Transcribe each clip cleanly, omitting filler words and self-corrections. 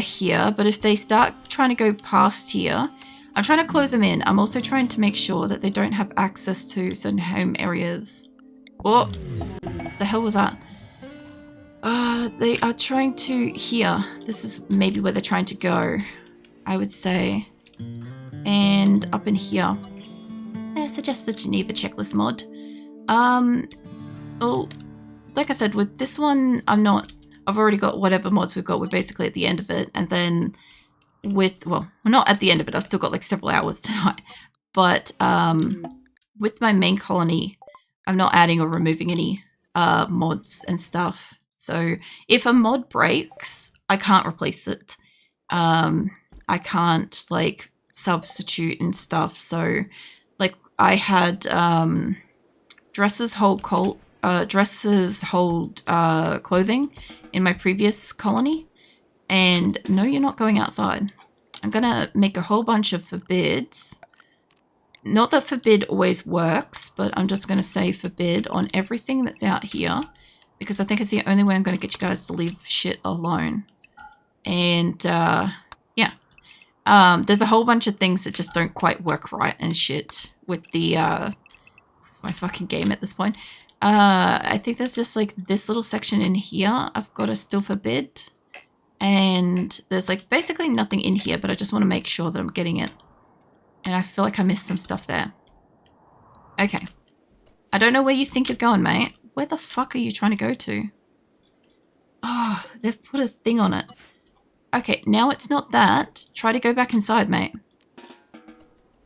here, but if they start trying to go past here, I'm trying to close them in. I'm also trying to make sure that they don't have access to certain home areas. What the hell was that? They are trying to here. This is maybe where they're trying to go, I would say. And up in here. I suggest the Geneva checklist mod. Well, like I said, with this one, I've already got whatever mods we've got. We're basically at the end of it. And then with, well, we're not at the end of it. I've still got like several hours tonight. But with my main colony, I'm not adding or removing any mods and stuff. So if a mod breaks, I can't replace it. I can't like substitute and stuff. So like I had dresses hold clothing in my previous colony. And no, you're not going outside. I'm going to make a whole bunch of forbids. Not that forbid always works, but I'm just going to say forbid on everything that's out here. Because I think it's the only way I'm going to get you guys to leave shit alone. And, yeah. There's a whole bunch of things that just don't quite work right and shit with the, my fucking game at this point. I think there's just like this little section in here I've got to still forbid. And there's like basically nothing in here, but I just want to make sure that I'm getting it. And I feel like I missed some stuff there. Okay. I don't know where you think you're going, mate. Where the fuck are you trying to go to? Oh, they've put a thing on it. Okay, now it's not that. Try to go back inside, mate.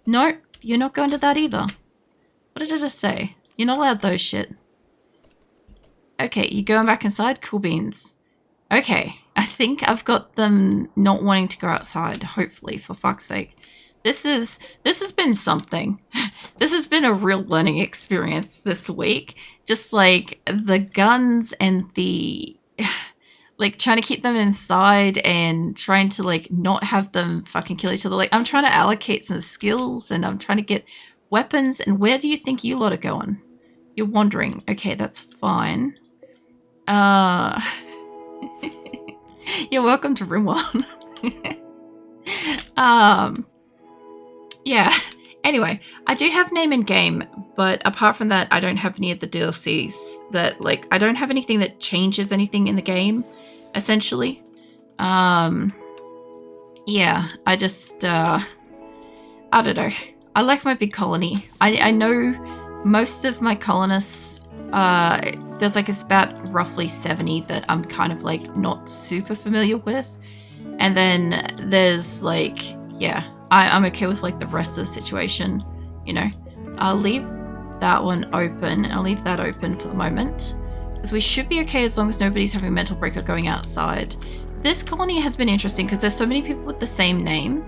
No, you're not going to that either. What did I just say? You're not allowed those shit. Okay, you're going back inside? Cool beans. Okay, I think I've got them not wanting to go outside, hopefully, for fuck's sake. This has been something. This has been a real learning experience this week. Just like the guns and the like trying to keep them inside and trying to like not have them fucking kill each other. Like I'm trying to allocate some skills and I'm trying to get weapons. And where do you think you lot are going? You're wandering. Okay, that's fine. You're welcome to RimWorld. Yeah. Anyway, I do have name and game, but apart from that, I don't have any of the DLCs that like I don't have anything that changes anything in the game, essentially. Yeah, I just I don't know. I like my big colony. I know most of my colonists, there's like it's about roughly 70 that I'm kind of like not super familiar with. And then there's like, yeah, I'm okay with like the rest of the situation, you know. I'll leave that one open. I'll leave that open for the moment. Because we should be okay as long as nobody's having a mental break or going outside. This colony has been interesting because there's so many people with the same name.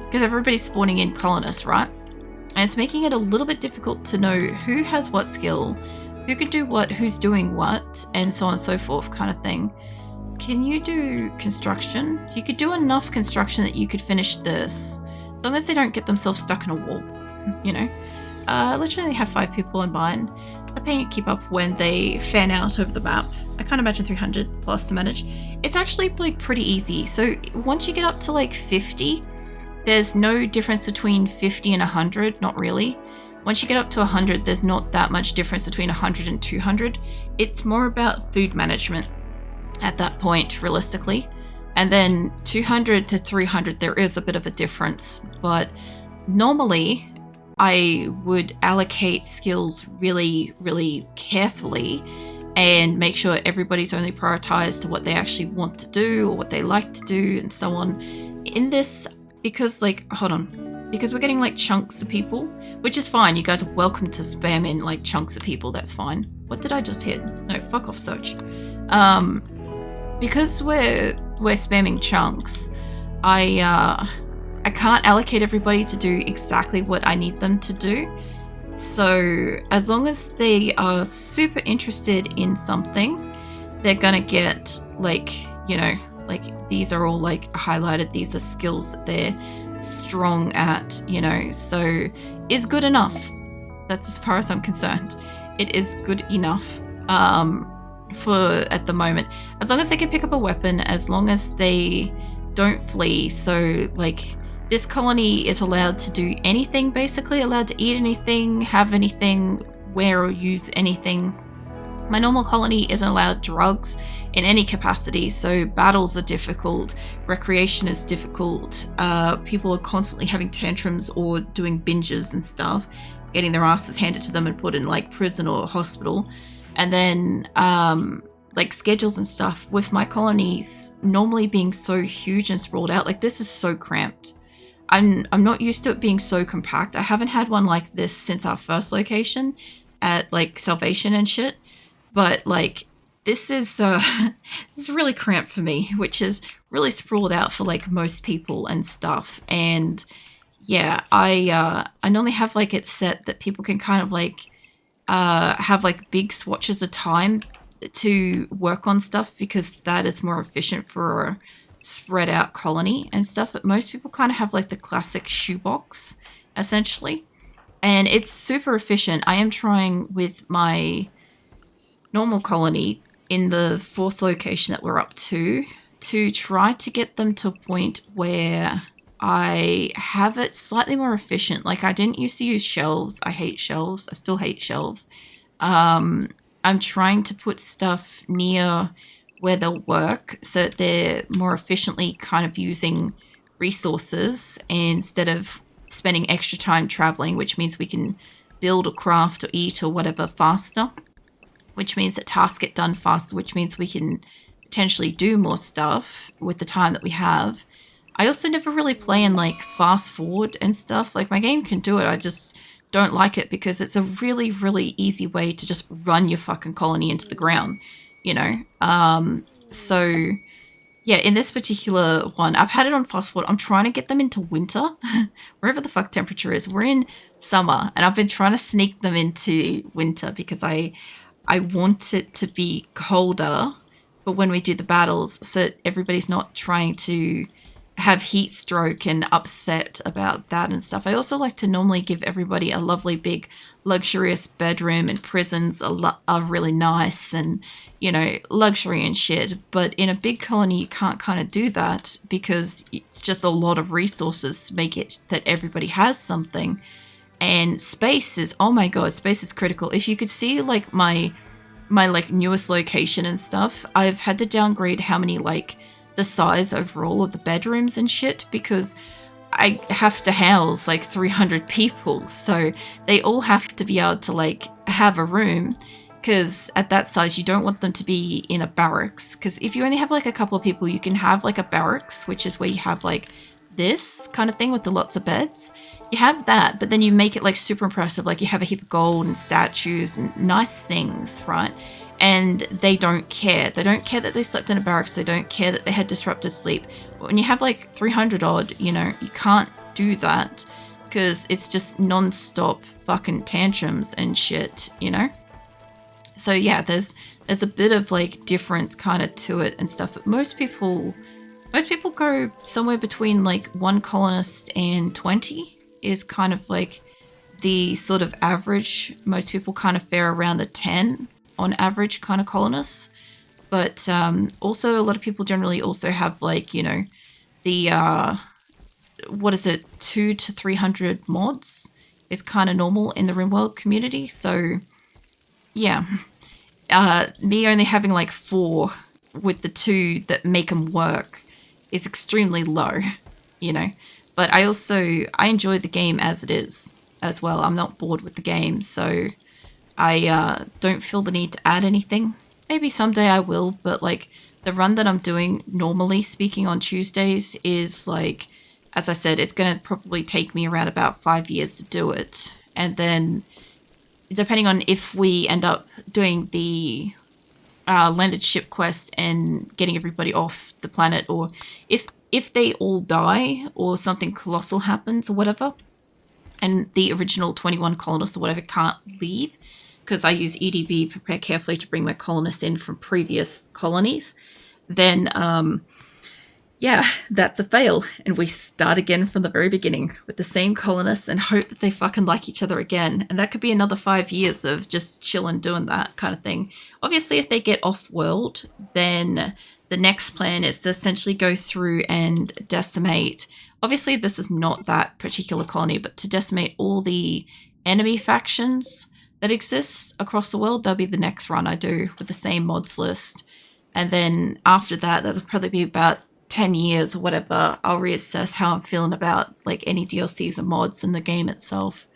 Because everybody's spawning in colonists, right? And it's making it a little bit difficult to know who has what skill, who can do what, who's doing what, and so on and so forth kind of thing. Can you do construction? You could do enough construction that you could finish this. As long as they don't get themselves stuck in a wall, you know. Literally have 5 people in mine. So paying keep up when they fan out over the map. I can't imagine 300 plus to manage. It's actually like pretty easy. So once you get up to like 50, there's no difference between 50 and 100, not really. Once you get up to 100, there's not that much difference between 100 and 200. It's more about food management at that point, realistically. And then 200 to 300, there is a bit of a difference. But normally, I would allocate skills really, really carefully and make sure everybody's only prioritized to what they actually want to do or what they like to do and so on. In this, because like, hold on, because we're getting like chunks of people, which is fine. You guys are welcome to spam in like chunks of people. That's fine. What did I just hit? No, fuck off, Search. Because we're spamming chunks, I can't allocate everybody to do exactly what I need them to do. So as long as they are super interested in something, they're gonna get like, you know, like these are all like highlighted. These are skills that they're strong at, you know, so is good enough. That's as far as I'm concerned. It is good enough. For at the moment, as long as they can pick up a weapon, as long as they don't flee. So like this colony is allowed to do anything, basically allowed to eat anything, have anything, wear or use anything. My normal colony isn't allowed drugs in any capacity, so battles are difficult, recreation is difficult, people are constantly having tantrums or doing binges and stuff, getting their asses handed to them and put in like prison or hospital. And then like schedules and stuff with my colonies normally being so huge and sprawled out, like this is so cramped. I'm not used to it being so compact. I haven't had one like this since our first location at like Salvation and shit. But like this is this is really cramped for me, which is really sprawled out for like most people and stuff. And yeah, I normally have like it set that people can kind of like have like big swatches of time to work on stuff, because that is more efficient for a spread out colony and stuff. But most people kind of have like the classic shoebox essentially, and it's super efficient. I am trying with my normal colony in the 4th location that we're up to try to get them to a point where I have it slightly more efficient. Like I didn't used to use shelves. I hate shelves. I still hate shelves. I'm trying to put stuff near where they'll work so that they're more efficiently kind of using resources instead of spending extra time traveling, which means we can build or craft or eat or whatever faster, which means that tasks get done faster, which means we can potentially do more stuff with the time that we have. I also never really play in like fast forward and stuff. Like my game can do it, I just don't like it because it's a really, really easy way to just run your fucking colony into the ground, you know? So yeah, in this particular one, I've had it on fast forward. I'm trying to get them into winter, wherever the fuck temperature is. We're in summer and I've been trying to sneak them into winter because I want it to be colder for when we do the battles so that everybody's not trying to have heat stroke and upset about that and stuff. I also like to normally give everybody a lovely big luxurious bedroom, and prisons are really nice and, you know, luxury and shit. But in a big colony, you can't kind of do that because it's just a lot of resources to make it that everybody has something. And space is, oh my god, space is critical. If you could see like my like newest location and stuff, I've had to downgrade how many like the size overall of the bedrooms and shit because I have to house like 300 people, so they all have to be able to like have a room, because at that size you don't want them to be in a barracks, because if you only have like a couple of people you can have like a barracks, which is where you have like this kind of thing with the lots of beds. You have that, but then you make it like super impressive, like you have a heap of gold and statues and nice things, right? And they don't care. They don't care that they slept in a barracks. They don't care that they had disrupted sleep. But when you have like 300 odd, you know, you can't do that because it's just non-stop fucking tantrums and shit, you know? So yeah, there's a bit of like difference kind of to it and stuff. But most people go somewhere between like 1 colonist and 20 is kind of like the sort of average. Most people kind of fare around the 10 on average kind of colonists. But also a lot of people generally also have like, you know, the, 200 to 300 mods is kind of normal in the RimWorld community. So yeah, me only having like 4 with the 2 that make them work is extremely low, you know. But I enjoy the game as it is as well. I'm not bored with the game, so I don't feel the need to add anything. Maybe someday I will, but like the run that I'm doing normally speaking on Tuesdays is like, as I said, it's going to probably take me around about 5 years to do it. And then depending on if we end up doing the landed ship quest and getting everybody off the planet, or if they all die or something colossal happens or whatever, and the original 21 colonists or whatever can't leave, because I use EdB Prepare Carefully to bring my colonists in from previous colonies, then yeah, that's a fail. And we start again from the very beginning with the same colonists and hope that they fucking like each other again. And that could be another 5 years of just chilling doing that kind of thing. Obviously, if they get off world, then the next plan is to essentially go through and decimate. Obviously, this is not that particular colony, but to decimate all the enemy factions that exist across the world. That'll be the next run I do with the same mods list. And then after that, that'll probably be about 10 years or whatever. I'll reassess how I'm feeling about like any DLCs and mods in the game itself,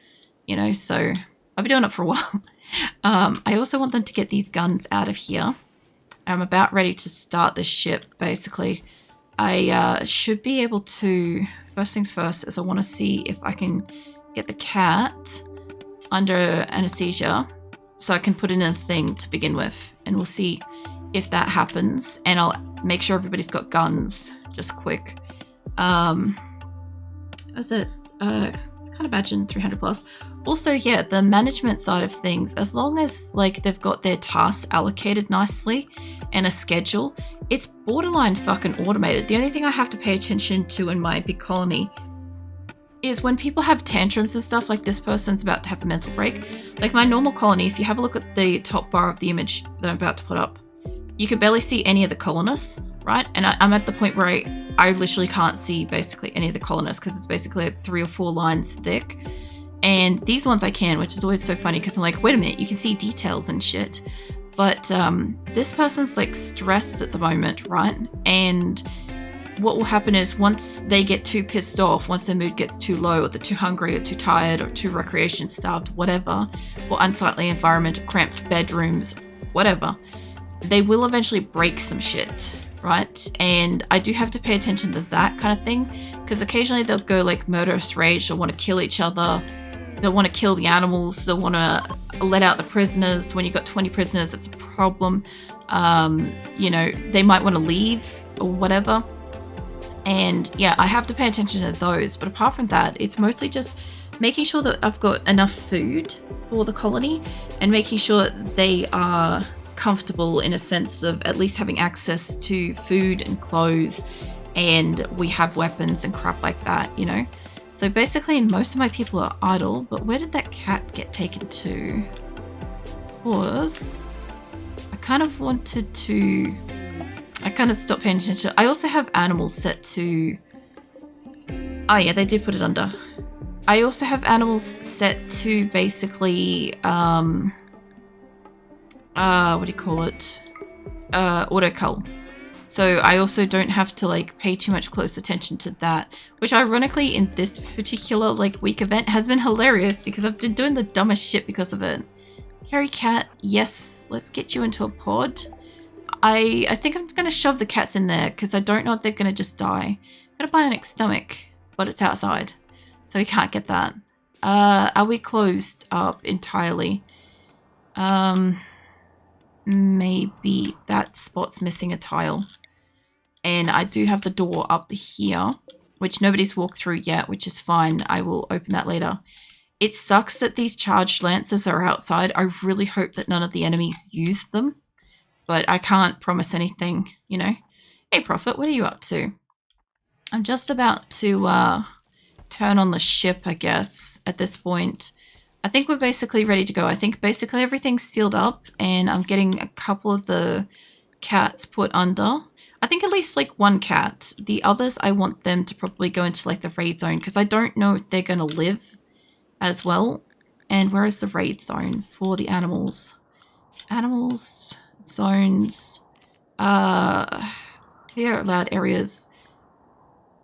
you know, so I'll be doing it for a while. I also want them to get these guns out of here. I'm about ready to start the ship, basically. I should be able to, first things first, is I want to see if I can get the cat under anesthesia so I can put in a thing to begin with, and we'll see if that happens, and I'll make sure everybody's got guns just quick. Is it can't imagine 300 plus. Also, yeah, the management side of things, as long as like they've got their tasks allocated nicely and a schedule, it's borderline fucking automated. The only thing I have to pay attention to in my big colony is when people have tantrums and stuff, like this person's about to have a mental break. Like my normal colony, if you have a look at the top bar of the image that I'm about to put up, you can barely see any of the colonists, right? And I'm at the point where I literally can't see basically any of the colonists because it's basically 3 or 4 lines thick. And these ones I can, which is always so funny because I'm like, wait a minute, you can see details and shit. But this person's like stressed at the moment, right? And what will happen is once they get too pissed off, once their mood gets too low, or they're too hungry or too tired or too recreation starved, whatever, or unsightly environment, cramped bedrooms, whatever, they will eventually break some shit, right? And I do have to pay attention to that kind of thing because occasionally they'll go like murderous rage, they'll want to kill each other, they'll want to kill the animals, they'll want to let out the prisoners. When you've got 20 prisoners, it's a problem. You know, they might want to leave or whatever. And yeah, I have to pay attention to those. But apart from that, it's mostly just making sure that I've got enough food for the colony and making sure they are comfortable in a sense of at least having access to food and clothes, and we have weapons and crap like that, you know. So basically most of my people are idle. But where did that cat get taken to? Was I kind of wanted to, I kind of stopped paying attention. I also have animals set to, oh yeah, they did put it under. I also have animals set to basically what do you call it? Auto cull. So I also don't have to like pay too much close attention to that, which ironically in this particular like week event has been hilarious because I've been doing the dumbest shit because of it. Harry cat, yes, let's get you into a pod. I think I'm going to shove the cats in there because I don't know if they're going to just die. I'm going to bionic stomach, but it's outside, so we can't get that. Are we closed up entirely? Maybe that spot's missing a tile. And I do have the door up here, which nobody's walked through yet, which is fine. I will open that later. It sucks that these charged lancers are outside. I really hope that none of the enemies use them, but I can't promise anything, you know. Hey, Prophet, what are you up to? I'm just about to turn on the ship, I guess, at this point. I think we're basically ready to go. I think basically everything's sealed up, and I'm getting a couple of the cats put under. I think at least like one cat. The others, I want them to probably go into like the raid zone because I don't know if they're going to live as well. And where is the raid zone for the animals? Animals, zones, clear allowed areas.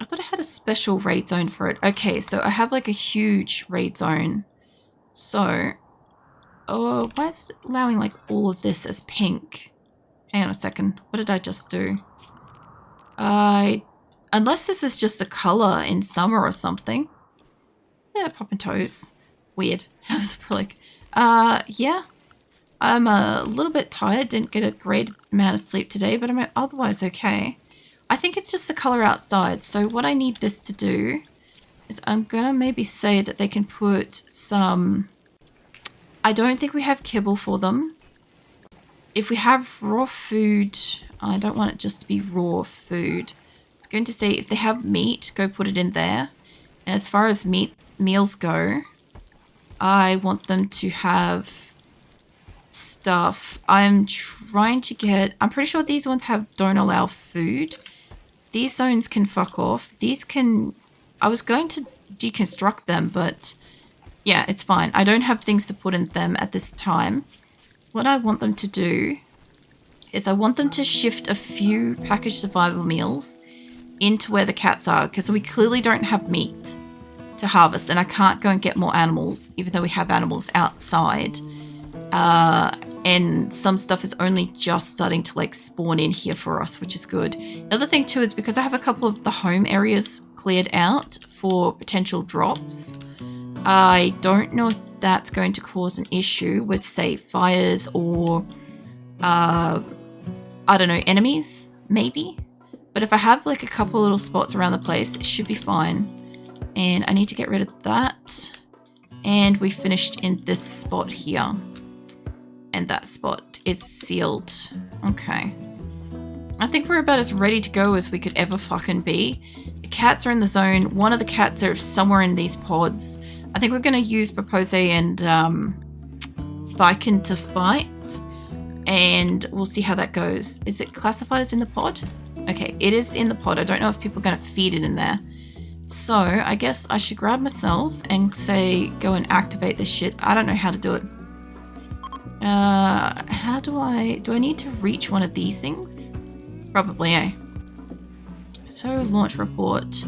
I thought I had a special raid zone for it. Okay, so I have like a huge raid zone. So, oh, why is it allowing like all of this as pink? Hang on a second. What did I just do? Unless this is just a color in summer or something. Yeah, popping toes. Weird. Like, yeah. I'm a little bit tired. Didn't get a great amount of sleep today, but I'm otherwise okay. I think it's just the color outside. So what I need this to do is I'm gonna maybe say that they can put some, I don't think we have kibble for them. If we have raw food, I don't want it just to be raw food. It's going to say if they have meat, go put it in there. And as far as meals go, I want them to have stuff. I'm trying to get... I'm pretty sure these ones don't allow food. These zones can fuck off. These can... I was going to deconstruct them, but yeah, it's fine. I don't have things to put in them at this time. What I want them to do is I want them to shift a few packaged survival meals into where the cats are, because we clearly don't have meat to harvest, and I can't go and get more animals, even though we have animals outside. And some stuff is only just starting to like spawn in here for us, which is good. The other thing too is because I have a couple of the home areas cleared out for potential drops, I don't know if that's going to cause an issue with, say, fires or I don't know, enemies maybe. But if I have like a couple little spots around the place, it should be fine. And I need to get rid of that. And we finished in this spot here. And that spot is sealed. Okay. I think we're about as ready to go as we could ever fucking be. The cats are in the zone. One of the cats are somewhere in these pods. I think we're going to use Propose and Viken to fight. And we'll see how that goes. Is it classified as in the pod? Okay, it is in the pod. I don't know if people are going to feed it in there. So I guess I should grab myself and say, go and activate this shit. I don't know how to do it. How do I need to reach one of these things? Probably, eh? So launch report.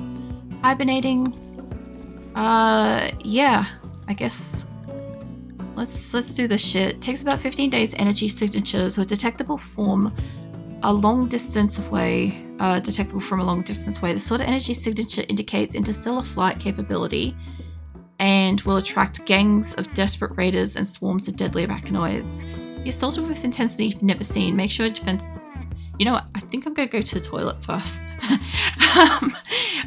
Hibernating. Yeah, I guess let's do this shit. It takes about 15 days energy signatures with detectable from a long distance away. Detectable from a long distance away. The sort of energy signature indicates interstellar flight capability and will attract gangs of desperate raiders and swarms of deadly arachnoids. Be assaulted with intensity you've never seen. Make sure defenses... You know what? I think I'm going to go to the toilet first.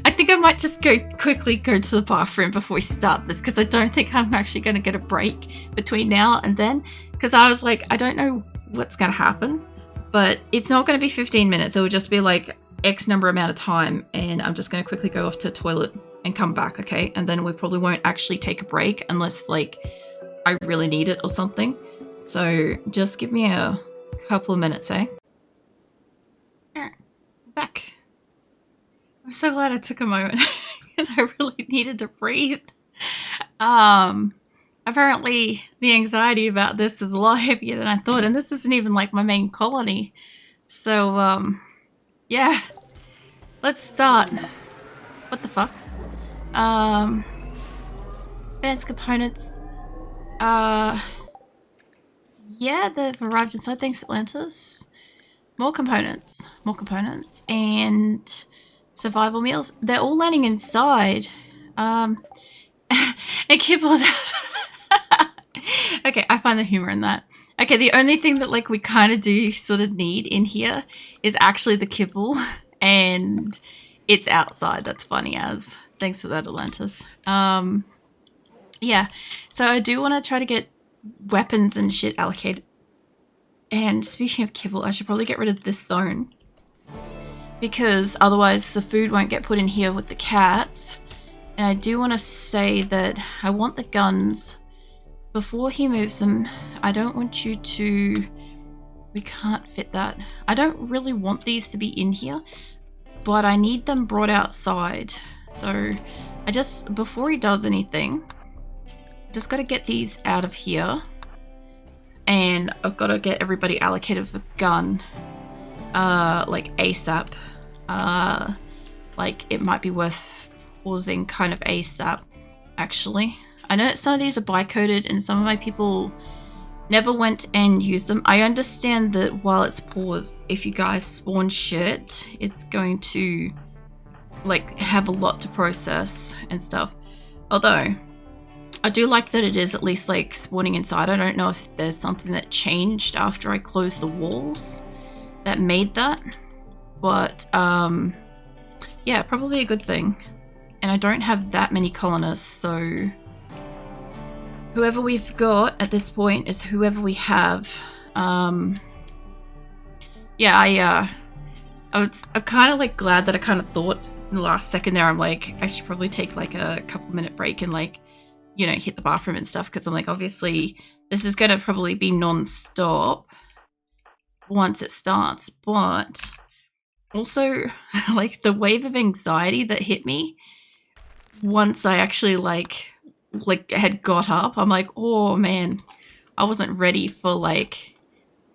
I think I might just quickly go to the bathroom before we start this, because I don't think I'm actually going to get a break between now and then, because I was like, I don't know what's going to happen, but it's not going to be 15 minutes. It will just be like X number amount of time, and I'm just going to quickly go off to the toilet and come back, okay? And then we probably won't actually take a break unless like I really need it or something. So just give me a couple of minutes, eh? Back. I'm so glad I took a moment because I really needed to breathe. Apparently the anxiety about this is a lot heavier than I thought, and this isn't even like my main colony. So yeah, let's start. What the fuck? Advanced components. Yeah, they've arrived inside. Thanks, Atlantis. More components, and survival meals. They're all landing inside. And Kibble's okay, I find the humor in that. Okay, the only thing that like we kind of do sort of need in here is actually the kibble, and it's outside. That's funny as. Thanks for that, Atlantis. Yeah, so I do want to try to get weapons and shit allocated. And speaking of kibble, I should probably get rid of this zone, because otherwise the food won't get put in here with the cats. And I do want to say that I want the guns before he moves them. I don't want you to... We can't fit that. I don't really want these to be in here, but I need them brought outside. So I just, before he does anything, just got to get these out of here. And I've got to get everybody allocated with a gun, like ASAP. Like it might be worth pausing kind of ASAP, actually. I know that some of these are bi-coded and some of my people never went and used them. I understand that while it's paused, if you guys spawn shit, it's going to like have a lot to process and stuff. Although I do like that it is at least like spawning inside. I don't know if there's something that changed after I closed the walls that made that, but yeah, probably a good thing. And I don't have that many colonists, so whoever we've got at this point is whoever we have. Yeah, I'm kind of like glad that I kind of thought in the last second there, I'm like, I should probably take like a couple-minute break and like, you know, hit the bathroom and stuff, because I'm like, obviously this is going to probably be non-stop once it starts, but also like the wave of anxiety that hit me once I actually like had got up, I'm like, oh man, I wasn't ready for like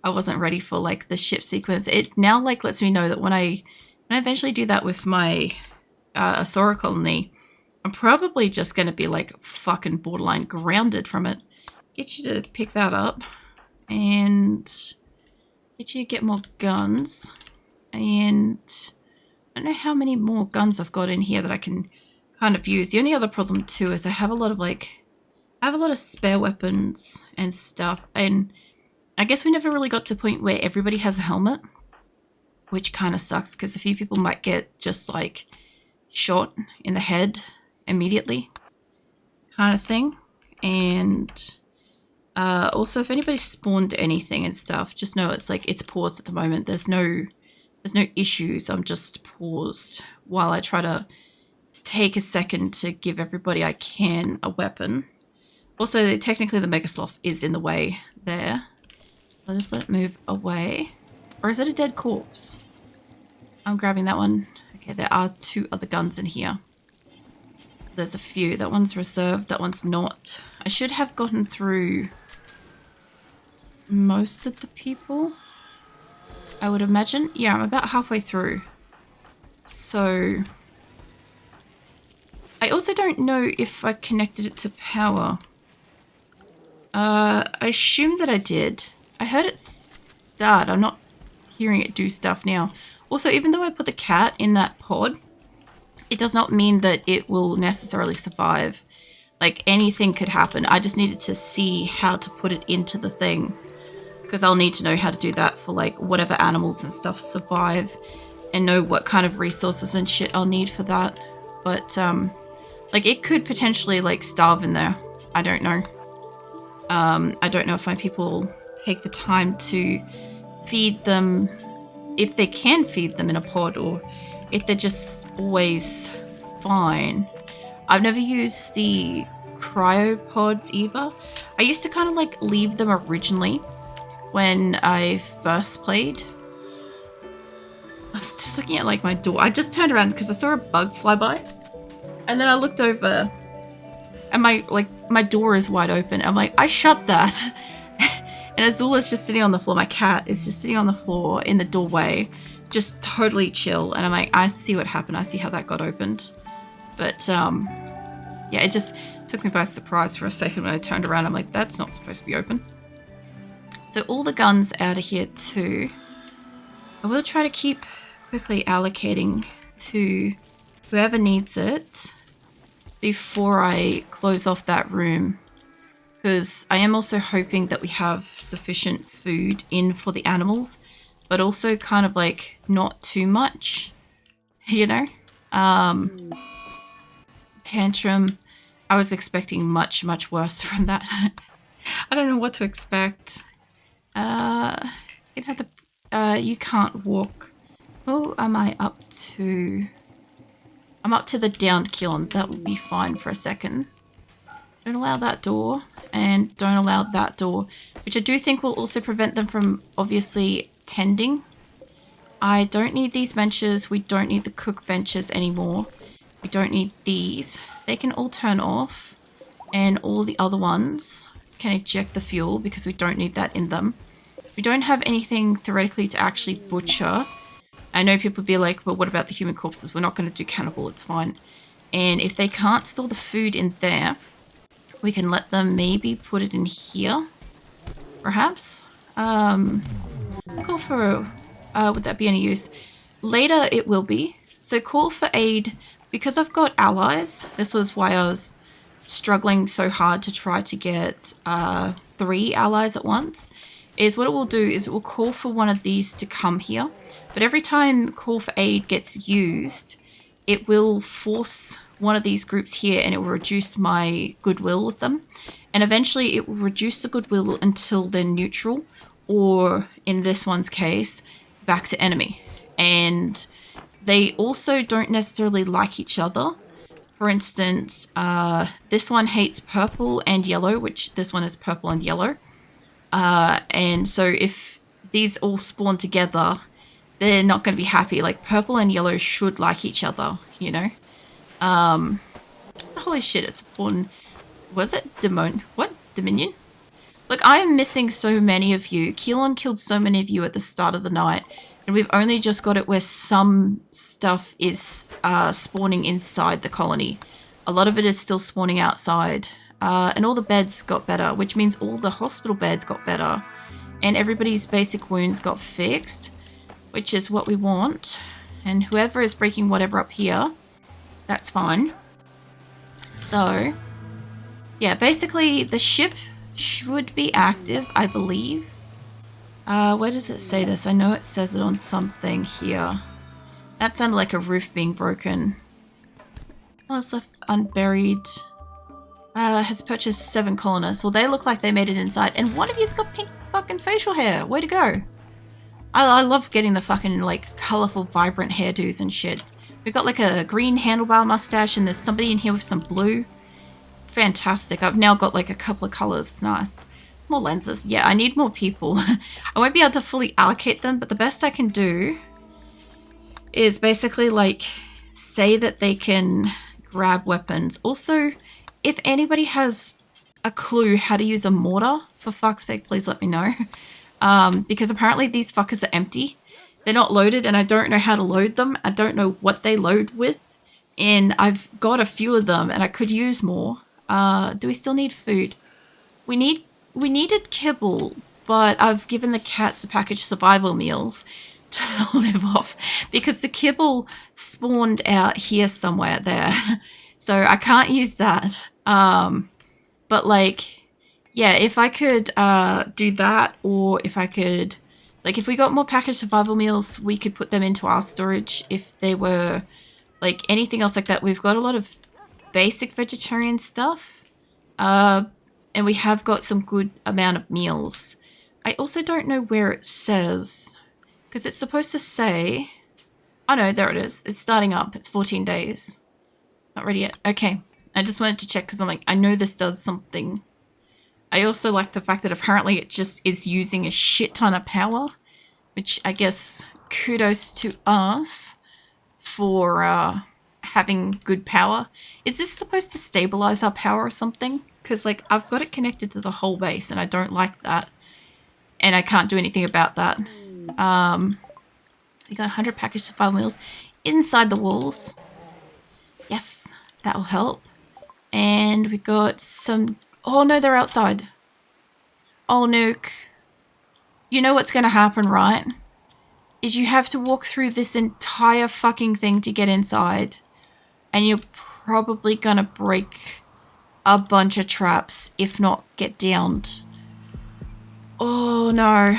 the ship sequence. It now like lets me know that when I eventually do that with my Asura colony, I'm probably just going to be like fucking borderline grounded from it. Get you to pick that up and get you to get more guns. And I don't know how many more guns I've got in here that I can kind of use. The only other problem too is I have a lot of spare weapons and stuff, and I guess we never really got to a point where everybody has a helmet, which kind of sucks because a few people might get just like shot in the head immediately kind of thing. And also if anybody spawned anything and stuff, just know it's like it's paused at the moment. There's no issues. I'm just paused while I try to take a second to give everybody I can a weapon. Also, technically the Mega Sloth is in the way there. I'll just let it move away. Or is it a dead corpse? I'm grabbing that one. Okay, there are 2 other guns in here. There's a few. That one's reserved, that one's not. I should have gotten through most of the people, I would imagine. Yeah, I'm about halfway through. So I also don't know if I connected it to power. I assume that I did. I heard it start. I'm not hearing it do stuff now. Also, even though I put the cat in that pod, it does not mean that it will necessarily survive. Like, anything could happen. I just needed to see how to put it into the thing, because I'll need to know how to do that for like whatever animals and stuff survive, and know what kind of resources and shit I'll need for that. But like, it could potentially like starve in there. I don't know. I don't know if my people take the time to feed them, if they can feed them in a pod, or if they're just always fine. I've never used the cryopods either. I used to kind of like leave them originally when I first played. I was just looking at like my door. I just turned around because I saw a bug fly by, and then I looked over and my door is wide open. I'm like, I shut that. And Azula's just sitting on the floor. My cat is just sitting on the floor in the doorway, just totally chill. And I'm like, I see what happened. I see how that got opened. But yeah, it just took me by surprise for a second when I turned around. I'm like, that's not supposed to be open. So all the guns out of here too. I will try to keep quickly allocating to whoever needs it before I close off that room, because I am also hoping that we have sufficient food in for the animals, but also kind of like not too much, you know? Tantrum, I was expecting much, much worse from that. I don't know what to expect. You can't walk. Who am I up to? I'm up to the downed kiln. That would be fine for a second. Don't allow that door, and don't allow that door, which I do think will also prevent them from obviously tending. I don't need these benches. We don't need the cook benches anymore. We don't need these. They can all turn off, and all the other ones can eject the fuel because we don't need that in them. We don't have anything theoretically to actually butcher. I know people be like, but what about the human corpses? We're not going to do cannibal, it's fine. And if they can't store the food in there, we can let them maybe put it in here, perhaps. Call for, would that be any use? Later it will be. So call for aid, because I've got allies. This was why I was struggling so hard to try to get 3 allies at once. Is what it will do is it will call for one of these to come here. But every time call for aid gets used, it will force one of these groups here, and it will reduce my goodwill with them. And eventually it will reduce the goodwill until they're neutral, or in this one's case, back to enemy. and they also don't necessarily like each other. For instance, this one hates purple and yellow, which this one is purple and yellow. And so if these all spawn together, they're not going to be happy. Like, purple and yellow should like each other, you know? Holy shit, it's spawned... Was it Dominion? Look, I am missing so many of you. Keelan killed so many of you at the start of the night, and we've only just got it where some stuff is spawning inside the colony. A lot of it is still spawning outside. And all the beds got better, which means all the hospital beds got better. And everybody's basic wounds got fixed, which is what we want. And whoever is breaking whatever up here, that's fine. So, yeah, basically the ship should be active, I believe. Where does it say this? I know it says it on something here. That sounded like a roof being broken. Oh, it's left unburied. Has purchased 7 colonists. Well, they look like they made it inside. And one of you's got pink fucking facial hair. Way to go. I love getting the fucking, like, colourful, vibrant hairdos and shit. We've got, like, a green handlebar mustache, and there's somebody in here with some blue. It's fantastic. I've now got, like, a couple of colours. It's nice. More lenses. Yeah, I need more people. I won't be able to fully allocate them, but the best I can do is basically, like, say that they can grab weapons. Also, if anybody has a clue how to use a mortar, for fuck's sake, please let me know. Because apparently these fuckers are empty. They're not loaded, and I don't know how to load them. I don't know what they load with. And I've got a few of them, and I could use more. Do we still need food? We needed kibble, but I've given the cats the packaged survival meals to live off. Because the kibble spawned out here somewhere there. So I can't use that. But like, yeah, if I could do that, or if I could, like, if we got more packaged survival meals, we could put them into our storage. If they were, like, anything else like that, we've got a lot of basic vegetarian stuff. And we have got some good amount of meals. I also don't know where it says, because it's supposed to say, oh no, there it is. It's starting up. It's 14 days. Not ready yet. Okay. I just wanted to check because I'm like, I know this does something. I also like the fact that apparently it just is using a shit ton of power, which I guess kudos to us for having good power. Is this supposed to stabilize our power or something? Because, like, I've got it connected to the whole base and I don't like that. And I can't do anything about that. We got 100 packaged survival meals inside the walls. Yes, that will help. And we got some... Oh, no, they're outside. Oh, Nuke. You know what's going to happen, right? Is you have to walk through this entire fucking thing to get inside. And you're probably going to break a bunch of traps, if not get downed. Oh, no.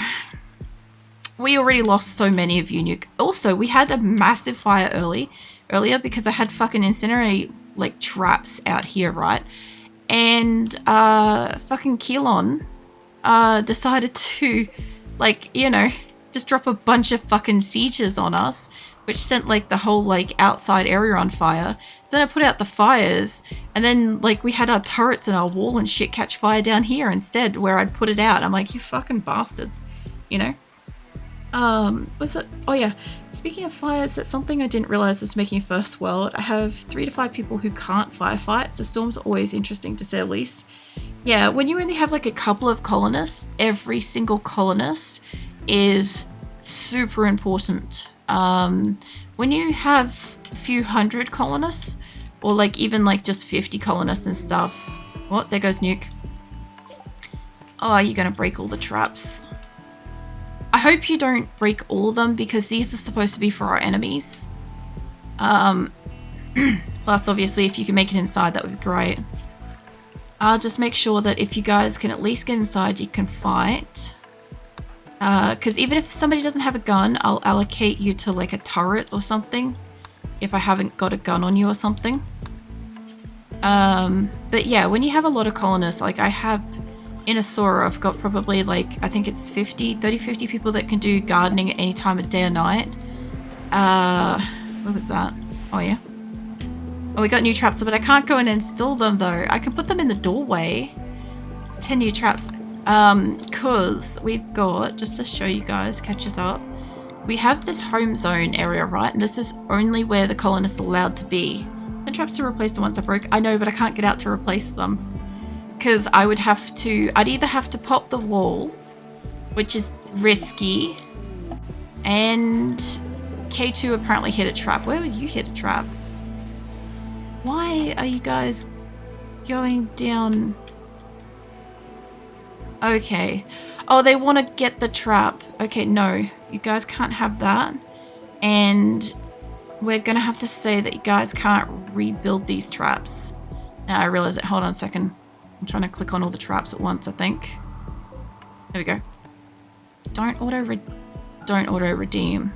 We already lost so many of you, Nuke. Also, we had a massive fire earlier because I had fucking incinerate, like, traps out here, right? And fucking Keelan decided to, like, you know, just drop a bunch of fucking sieges on us, which sent, like, the whole, like, outside area on fire. So then I put out the fires, and then, like, we had our turrets and our wall and shit catch fire down here instead, where I'd put it out. I'm like, you fucking bastards, you know? Was it? Oh yeah, speaking of fires, that's something I didn't realize was making first world. I have 3 to 5 people who can't firefight, so storms are always interesting to say the least. Yeah, when you only have like a couple of colonists, every single colonist is super important. When you have a few hundred colonists, or like even like just 50 colonists and stuff. What? There goes Nuke. Oh, you're gonna break all the traps. I hope you don't break all of them because these are supposed to be for our enemies. Plus, obviously, if you can make it inside, that would be great. I'll just make sure that if you guys can at least get inside, you can fight. Because even if somebody doesn't have a gun, I'll allocate you to like a turret or something. If I haven't got a gun on you or something. But yeah, when you have a lot of colonists, like I have... In Asura, I've got probably like, I think it's 50 people that can do gardening at any time of day or night. What was that? Oh yeah. Oh, we got new traps, but I can't go and install them though. I can put them in the doorway. 10 new traps. Cause we've got, just to show you guys, catch us up. We have this home zone area, right? And this is only where the colonists are allowed to be. The traps to replace the ones I broke. I know, but I can't get out to replace them. Because I would have to, I'd either have to pop the wall, which is risky, and K2 apparently hit a trap. Where would you hit a trap? Why are you guys going down? Okay. Oh, they want to get the trap. Okay, no. You guys can't have that. And we're going to have to say that you guys can't rebuild these traps. Now I realize it. Hold on a second. I'm trying to click on all the traps at once, I think. There we go. Don't auto redeem.